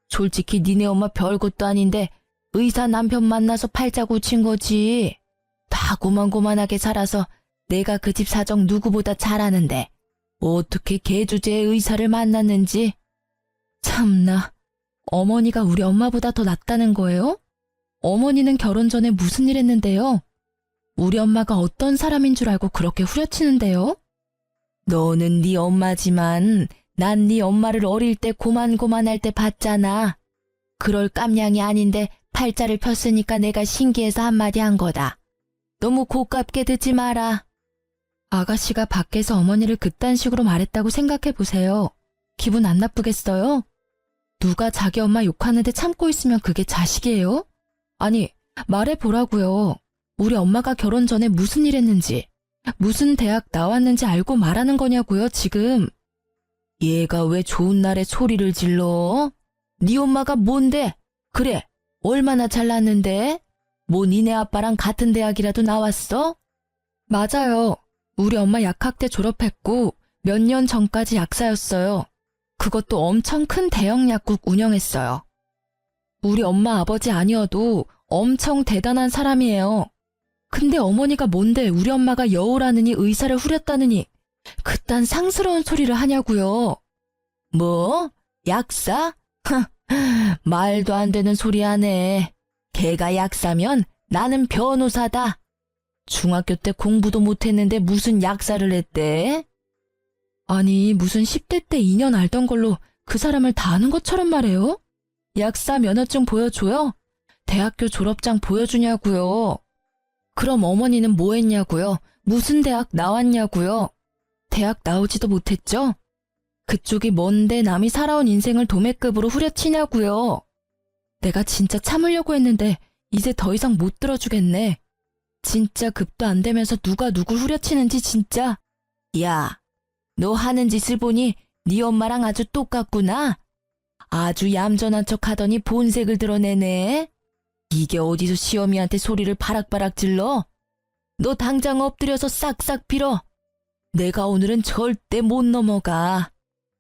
S1: 솔직히 니네 엄마 별것도 아닌데 의사 남편 만나서 팔자 고친 거지. 다 고만고만하게 살아서 내가 그 집 사정 누구보다 잘 아는데 어떻게 개주제의 의사를 만났는지. 참나, 어머니가 우리 엄마보다 더 낫다는 거예요? 어머니는 결혼 전에 무슨 일 했는데요? 우리 엄마가 어떤 사람인 줄 알고 그렇게 후려치는데요? 너는 네 엄마지만 난 네 엄마를 어릴 때 고만고만할 때 봤잖아. 그럴 깜냥이 아닌데 팔자를 폈으니까 내가 신기해서 한마디 한 거다. 너무 고깝게 듣지 마라. 아가씨가 밖에서 어머니를 그딴 식으로 말했다고 생각해 보세요. 기분 안 나쁘겠어요? 누가 자기 엄마 욕하는데 참고 있으면 그게 자식이에요? 아니, 말해보라고요. 우리 엄마가 결혼 전에 무슨 일 했는지, 무슨 대학 나왔는지 알고 말하는 거냐고요, 지금. 얘가 왜 좋은 날에 소리를 질러? 네 엄마가 뭔데? 그래, 얼마나 잘났는데? 뭐 니네 아빠랑 같은 대학이라도 나왔어? 맞아요. 우리 엄마 약학대 졸업했고 몇 년 전까지 약사였어요. 그것도 엄청 큰 대형 약국 운영했어요. 우리 엄마 아버지 아니어도 엄청 대단한 사람이에요. 근데 어머니가 뭔데 우리 엄마가 여우라느니 의사를 후렸다느니 그딴 상스러운 소리를 하냐고요. 뭐? 약사? 말도 안 되는 소리 하네. 걔가 약사면 나는 변호사다. 중학교 때 공부도 못했는데 무슨 약사를 했대? 아니, 무슨 10대 때 2년 알던 걸로 그 사람을 다 아는 것처럼 말해요? 약사 면허증 보여줘요? 대학교 졸업장 보여주냐고요? 그럼 어머니는 뭐 했냐고요? 무슨 대학 나왔냐고요? 대학 나오지도 못했죠? 그쪽이 뭔데 남이 살아온 인생을 도매급으로 후려치냐고요? 내가 진짜 참으려고 했는데 이제 더 이상 못 들어주겠네. 진짜 급도 안 되면서 누가 누굴 후려치는지 진짜. 야, 너 하는 짓을 보니 네 엄마랑 아주 똑같구나. 아주 얌전한 척 하더니 본색을 드러내네. 이게 어디서 시어미한테 소리를 바락바락 질러? 너 당장 엎드려서 싹싹 빌어. 내가 오늘은 절대 못 넘어가.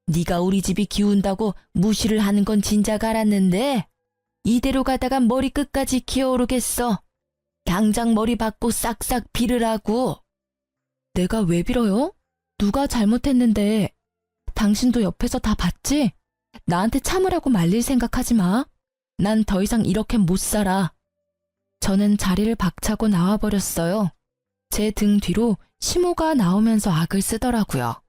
S1: 네가 우리 집이 기운다고 무시를 하는 건 진작 알았는데 이대로 가다가 머리 끝까지 기어오르겠어. 당장 머리 받고 싹싹 빌으라고. 내가 왜 빌어요? 누가 잘못했는데. 당신도 옆에서 다 봤지? 나한테 참으라고 말릴 생각하지 마. 난 더 이상 이렇게 못 살아. 저는 자리를 박차고 나와버렸어요. 제 등 뒤로 시모가 나오면서 악을 쓰더라고요.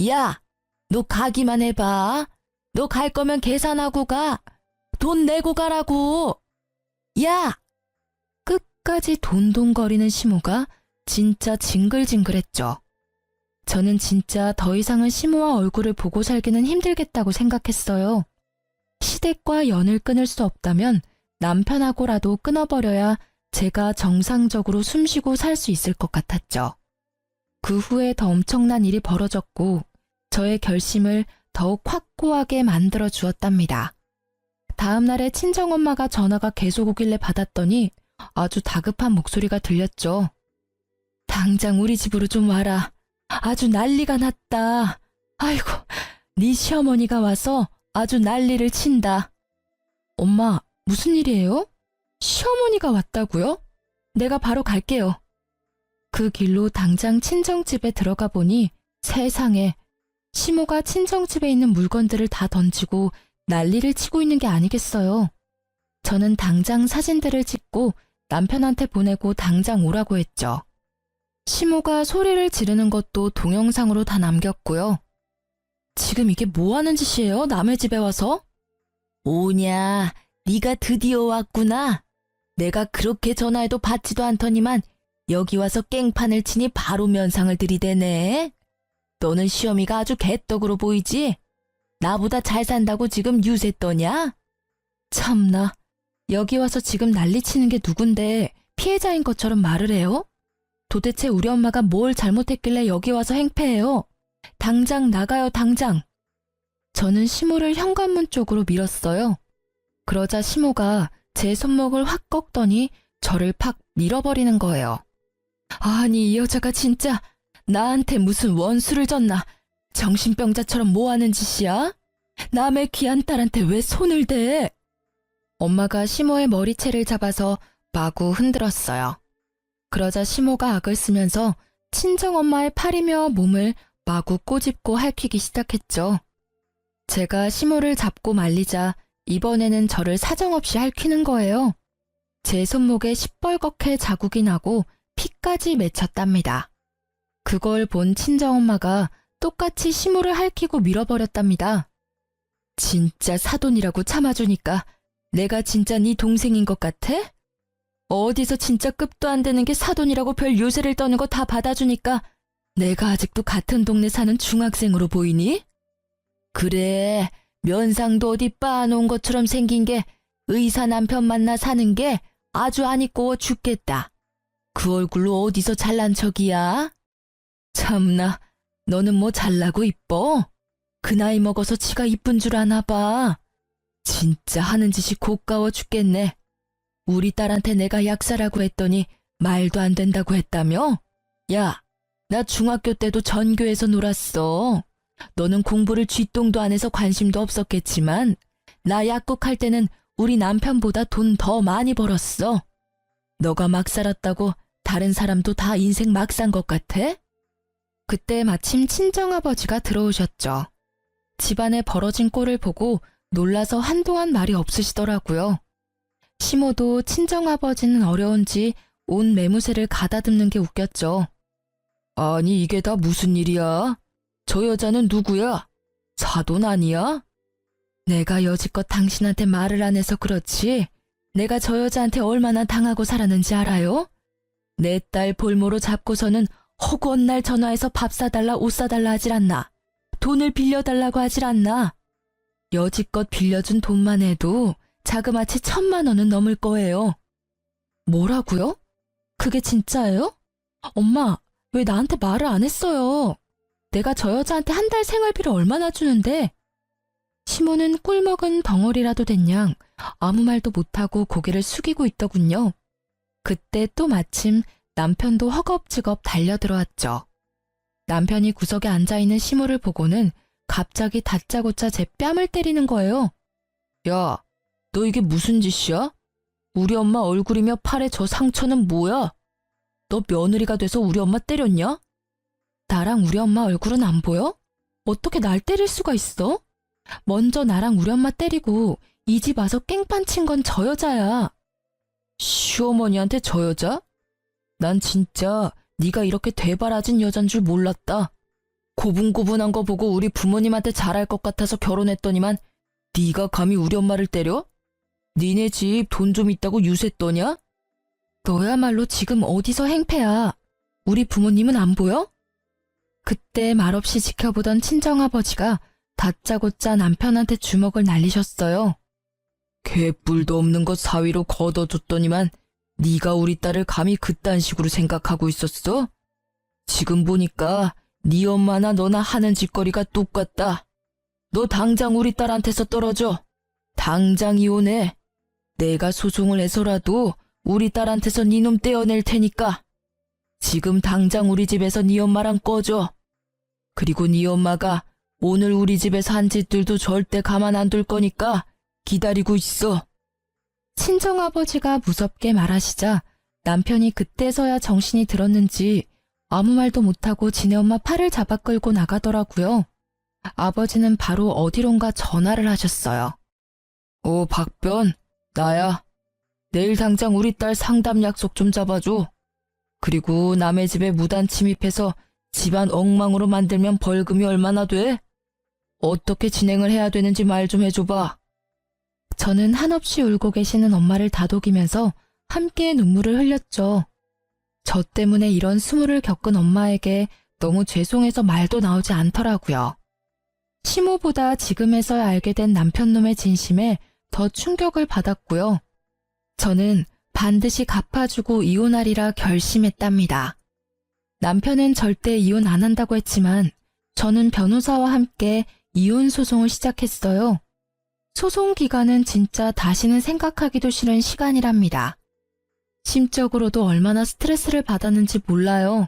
S1: 야, 너 가기만 해봐. 너 갈 거면 계산하고 가. 돈 내고 가라고. 야! 끝까지 돈돈거리는 시모가 진짜 징글징글했죠. 저는 진짜 더 이상은 시모와 얼굴을 보고 살기는 힘들겠다고 생각했어요. 시댁과 연을 끊을 수 없다면 남편하고라도 끊어버려야 제가 정상적으로 숨쉬고 살 수 있을 것 같았죠. 그 후에 더 엄청난 일이 벌어졌고 저의 결심을 더욱 확고하게 만들어 주었답니다. 다음 날에 친정엄마가 전화가 계속 오길래 받았더니 아주 다급한 목소리가 들렸죠. 당장 우리 집으로 좀 와라. 아주 난리가 났다. 아이고, 네 시어머니가 와서 아주 난리를 친다. 엄마, 무슨 일이에요? 시어머니가 왔다고요? 내가 바로 갈게요. 그 길로 당장 친정집에 들어가 보니 세상에, 시모가 친정집에 있는 물건들을 다 던지고 난리를 치고 있는 게 아니겠어요. 저는 당장 사진들을 찍고 남편한테 보내고 당장 오라고 했죠. 시모가 소리를 지르는 것도 동영상으로 다 남겼고요. 지금 이게 뭐 하는 짓이에요? 남의 집에 와서? 오냐, 네가 드디어 왔구나. 내가 그렇게 전화해도 받지도 않더니만 여기 와서 깽판을 치니 바로 면상을 들이대네. 너는 시어미가 아주 개떡으로 보이지? 나보다 잘 산다고 지금 유세 떠냐? 참나, 여기 와서 지금 난리치는 게 누군데 피해자인 것처럼 말을 해요? 도대체 우리 엄마가 뭘 잘못했길래 여기 와서 행패해요? 당장 나가요, 당장. 저는 시모를 현관문 쪽으로 밀었어요. 그러자 시모가 제 손목을 확 꺾더니 저를 팍 밀어버리는 거예요. 아니, 이 여자가 진짜 나한테 무슨 원수를 졌나? 정신병자처럼 뭐 하는 짓이야? 남의 귀한 딸한테 왜 손을 대? 엄마가 시모의 머리채를 잡아서 마구 흔들었어요. 그러자 시모가 악을 쓰면서 친정엄마의 팔이며 몸을 마구 꼬집고 핥히기 시작했죠. 제가 시모를 잡고 말리자 이번에는 저를 사정없이 핥히는 거예요. 제 손목에 시뻘겋게 자국이 나고 피까지 맺혔답니다. 그걸 본 친정엄마가 똑같이 시모를 핥히고 밀어버렸답니다. 진짜 사돈이라고 참아주니까 내가 진짜 네 동생인 것 같아? 어디서 진짜 급도 안 되는 게 사돈이라고 별 요새를 떠는 거 다 받아주니까 내가 아직도 같은 동네 사는 중학생으로 보이니? 그래, 면상도 어디 빻아놓은 것처럼 생긴 게 의사 남편 만나 사는 게 아주 안 이꺼워 죽겠다. 그 얼굴로 어디서 잘난 척이야? 참나, 너는 뭐 잘나고 이뻐? 그 나이 먹어서 지가 이쁜 줄 아나 봐. 진짜 하는 짓이 고가워 죽겠네. 우리 딸한테 내가 약사라고 했더니 말도 안 된다고 했다며? 야, 나 중학교 때도 전교에서 놀았어. 너는 공부를 쥐똥도 안 해서 관심도 없었겠지만 나 약국할 때는 우리 남편보다 돈 더 많이 벌었어. 너가 막 살았다고 다른 사람도 다 인생 막 산 것 같아? 그때 마침 친정아버지가 들어오셨죠. 집안에 벌어진 꼴을 보고 놀라서 한동안 말이 없으시더라고요. 시모도 친정아버지는 어려운지 온 매무새를 가다듬는 게 웃겼죠. 아니, 이게 다 무슨 일이야? 저 여자는 누구야? 사돈 아니야? 내가 여지껏 당신한테 말을 안 해서 그렇지 내가 저 여자한테 얼마나 당하고 살았는지 알아요? 내 딸 볼모로 잡고서는 허구한 날 전화해서 밥 사달라 옷 사달라 하질 않나? 돈을 빌려달라고 하질 않나? 여지껏 빌려준 돈만 해도 자그마치 1,000만 원은 넘을 거예요. 뭐라고요? 그게 진짜예요? 엄마, 왜 나한테 말을 안 했어요? 내가 저 여자한테 한 달 생활비를 얼마나 주는데? 시모는 꿀먹은 덩어리라도 된 양 아무 말도 못하고 고개를 숙이고 있더군요. 그때 또 마침 남편도 허겁지겁 달려들어왔죠. 남편이 구석에 앉아있는 시모를 보고는 갑자기 다짜고짜 제 뺨을 때리는 거예요. 야, 너 이게 무슨 짓이야? 우리 엄마 얼굴이며 팔에 저 상처는 뭐야? 너 며느리가 돼서 우리 엄마 때렸냐? 나랑 우리 엄마 얼굴은 안 보여? 어떻게 날 때릴 수가 있어? 먼저 나랑 우리 엄마 때리고 이 집 와서 깽판 친 건 저 여자야. 시어머니한테 저 여자? 난 진짜 네가 이렇게 되바라진 여잔 줄 몰랐다. 고분고분한 거 보고 우리 부모님한테 잘할 것 같아서 결혼했더니만 네가 감히 우리 엄마를 때려? 니네 집 돈 좀 있다고 유세 떠냐? 너야말로 지금 어디서 행패야? 우리 부모님은 안 보여? 그때 말없이 지켜보던 친정아버지가 다짜고짜 남편한테 주먹을 날리셨어요. 개뿔도 없는 거 사위로 걷어줬더니만 네가 우리 딸을 감히 그딴 식으로 생각하고 있었어? 지금 보니까 네 엄마나 너나 하는 짓거리가 똑같다. 너 당장 우리 딸한테서 떨어져. 당장 이혼해. 내가 소송을 해서라도 우리 딸한테서 네 놈 떼어낼 테니까. 지금 당장 우리 집에서 네 엄마랑 꺼져. 그리고 네 엄마가 오늘 우리 집에서 한 짓들도 절대 가만 안 둘 거니까 기다리고 있어. 친정아버지가 무섭게 말하시자 남편이 그때서야 정신이 들었는지 아무 말도 못하고 지네 엄마 팔을 잡아 끌고 나가더라고요. 아버지는 바로 어디론가 전화를 하셨어요. 박변, 나야. 내일 당장 우리 딸 상담 약속 좀 잡아줘. 그리고 남의 집에 무단 침입해서 집안 엉망으로 만들면 벌금이 얼마나 돼? 어떻게 진행을 해야 되는지 말 좀 해줘봐. 저는 한없이 울고 계시는 엄마를 다독이면서 함께 눈물을 흘렸죠. 저 때문에 이런 수모를 겪은 엄마에게 너무 죄송해서 말도 나오지 않더라고요. 시모보다 지금에서야 알게 된 남편놈의 진심에 더 충격을 받았고요. 저는 반드시 갚아주고 이혼하리라 결심했답니다. 남편은 절대 이혼 안 한다고 했지만 저는 변호사와 함께 이혼 소송을 시작했어요. 소송 기간은 진짜 다시는 생각하기도 싫은 시간이랍니다. 심적으로도 얼마나 스트레스를 받았는지 몰라요.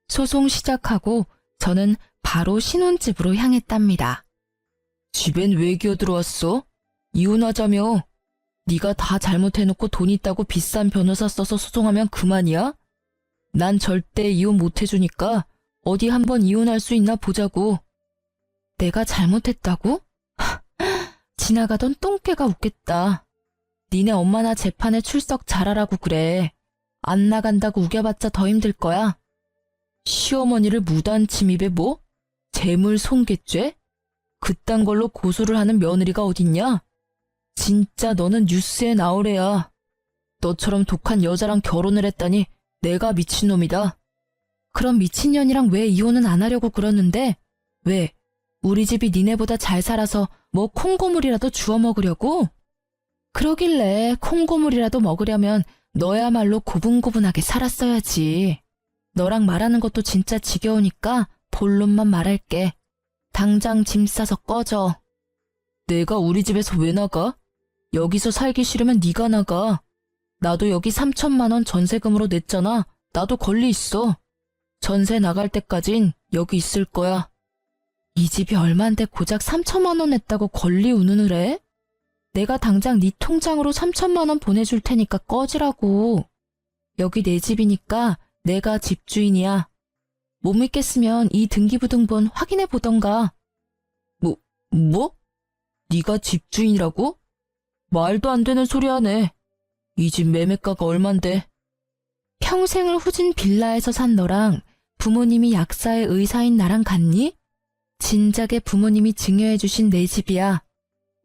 S1: 소송 시작하고 저는 바로 신혼집으로 향했답니다. 집엔 왜 기어들어왔어? 이혼하자며. 네가 다 잘못해놓고 돈 있다고 비싼 변호사 써서 소송하면 그만이야? 난 절대 이혼 못해주니까 어디 한번 이혼할 수 있나 보자고. 내가 잘못했다고? 지나가던 똥개가 웃겠다. 니네 엄마나 재판에 출석 잘하라고 그래. 안 나간다고 우겨봤자 더 힘들 거야. 시어머니를 무단 침입에 뭐? 재물 손괴죄? 그딴 걸로 고소를 하는 며느리가 어딨냐? 진짜 너는 뉴스에 나오래야. 너처럼 독한 여자랑 결혼을 했다니 내가 미친놈이다. 그럼 미친년이랑 왜 이혼은 안 하려고 그러는데? 왜? 우리 집이 니네보다 잘 살아서 뭐 콩고물이라도 주워 먹으려고? 그러길래 콩고물이라도 먹으려면 너야말로 고분고분하게 살았어야지. 너랑 말하는 것도 진짜 지겨우니까 본론만 말할게. 당장 짐 싸서 꺼져. 내가 우리 집에서 왜 나가? 여기서 살기 싫으면 네가 나가. 나도 여기 3천만 원 전세금으로 냈잖아. 나도 권리 있어. 전세 나갈 때까진 여기 있을 거야. 이 집이 얼만데 고작 3천만 원 냈다고 권리 운운을 해? 내가 당장 네 통장으로 3천만 원 보내줄 테니까 꺼지라고. 여기 내 집이니까 내가 집주인이야. 못 믿겠으면 이 등기부등본 확인해 보던가. 뭐? 네가 집주인이라고? 말도 안 되는 소리 하네. 이 집 매매가가 얼만데? 평생을 후진 빌라에서 산 너랑 부모님이 약사의 의사인 나랑 같니? 진작에 부모님이 증여해주신 내 집이야.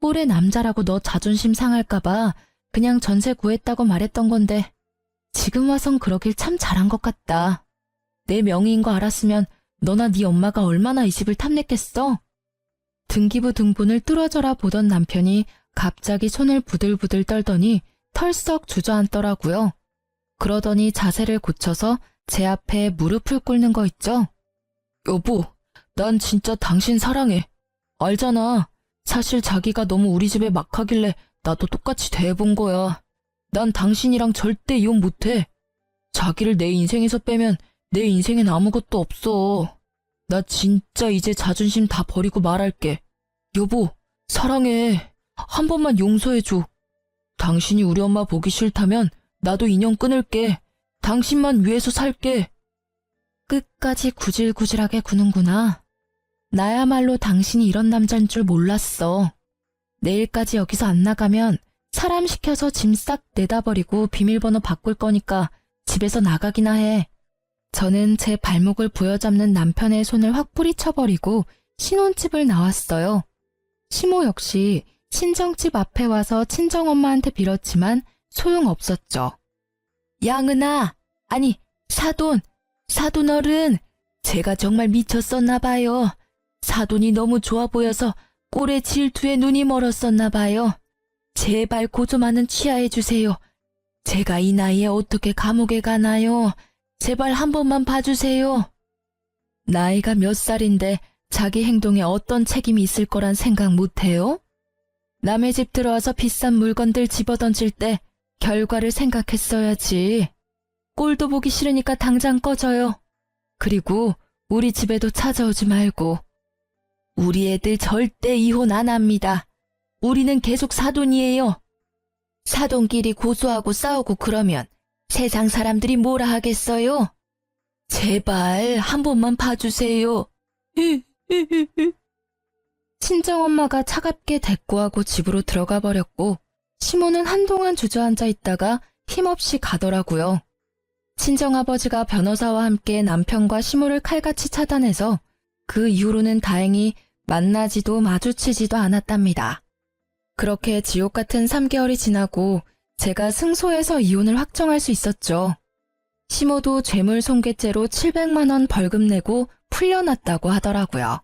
S1: 꼴의 남자라고 너 자존심 상할까봐 그냥 전세 구했다고 말했던 건데 지금 와선 그러길 참 잘한 것 같다. 내 명의인 거 알았으면 너나 네 엄마가 얼마나 이 집을 탐냈겠어? 등기부 등본을 뚫어져라 보던 남편이 갑자기 손을 부들부들 떨더니 털썩 주저앉더라고요. 그러더니 자세를 고쳐서 제 앞에 무릎을 꿇는 거 있죠? 여보, 난 진짜 당신 사랑해. 알잖아. 사실 자기가 너무 우리 집에 막 하길래 나도 똑같이 대해본 거야. 난 당신이랑 절대 이혼 못해. 자기를 내 인생에서 빼면 내 인생엔 아무것도 없어. 나 진짜 이제 자존심 다 버리고 말할게. 여보, 사랑해. 한 번만 용서해줘. 당신이 우리 엄마 보기 싫다면 나도 인연 끊을게. 당신만 위해서 살게. 끝까지 구질구질하게 구는구나. 나야말로 당신이 이런 남자인 줄 몰랐어. 내일까지 여기서 안 나가면 사람 시켜서 짐 싹 내다 버리고 비밀번호 바꿀 거니까 집에서 나가기나 해. 저는 제 발목을 부여잡는 남편의 손을 확 뿌리쳐버리고 신혼집을 나왔어요. 시모 역시 친정집 앞에 와서 친정엄마한테 빌었지만 소용없었죠. 양은아, 아니 사돈 어른, 제가 정말 미쳤었나 봐요. 사돈이 너무 좋아 보여서 꼴의 질투에 눈이 멀었었나 봐요. 제발 고조만은 취하해 주세요. 제가 이 나이에 어떻게 감옥에 가나요? 제발 한 번만 봐주세요. 나이가 몇 살인데 자기 행동에 어떤 책임이 있을 거란 생각 못해요? 남의 집 들어와서 비싼 물건들 집어던질 때 결과를 생각했어야지. 꼴도 보기 싫으니까 당장 꺼져요. 그리고 우리 집에도 찾아오지 말고. 우리 애들 절대 이혼 안 합니다. 우리는 계속 사돈이에요. 사돈끼리 고소하고 싸우고 그러면 세상 사람들이 뭐라 하겠어요? 제발 한 번만 봐주세요. 친정엄마가 차갑게 대꾸하고 집으로 들어가 버렸고 시모는 한동안 주저앉아 있다가 힘없이 가더라고요. 친정아버지가 변호사와 함께 남편과 시모를 칼같이 차단해서 그 이후로는 다행히 만나지도 마주치지도 않았답니다. 그렇게 지옥 같은 3개월이 지나고 제가 승소해서 이혼을 확정할 수 있었죠. 시모도 죄물 손괴죄로 700만 원 벌금 내고 풀려났다고 하더라고요.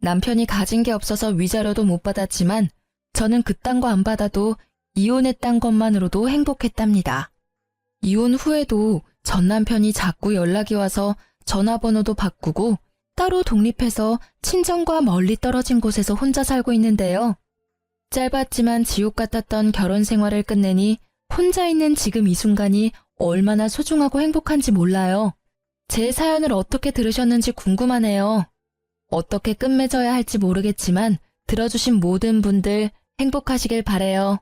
S1: 남편이 가진 게 없어서 위자료도 못 받았지만 저는 그딴 거 안 받아도 이혼했단 것만으로도 행복했답니다. 이혼 후에도 전 남편이 자꾸 연락이 와서 전화번호도 바꾸고 따로 독립해서 친정과 멀리 떨어진 곳에서 혼자 살고 있는데요. 짧았지만 지옥 같았던 결혼 생활을 끝내니 혼자 있는 지금 이 순간이 얼마나 소중하고 행복한지 몰라요. 제 사연을 어떻게 들으셨는지 궁금하네요. 어떻게 끝맺어야 할지 모르겠지만 들어주신 모든 분들 행복하시길 바래요.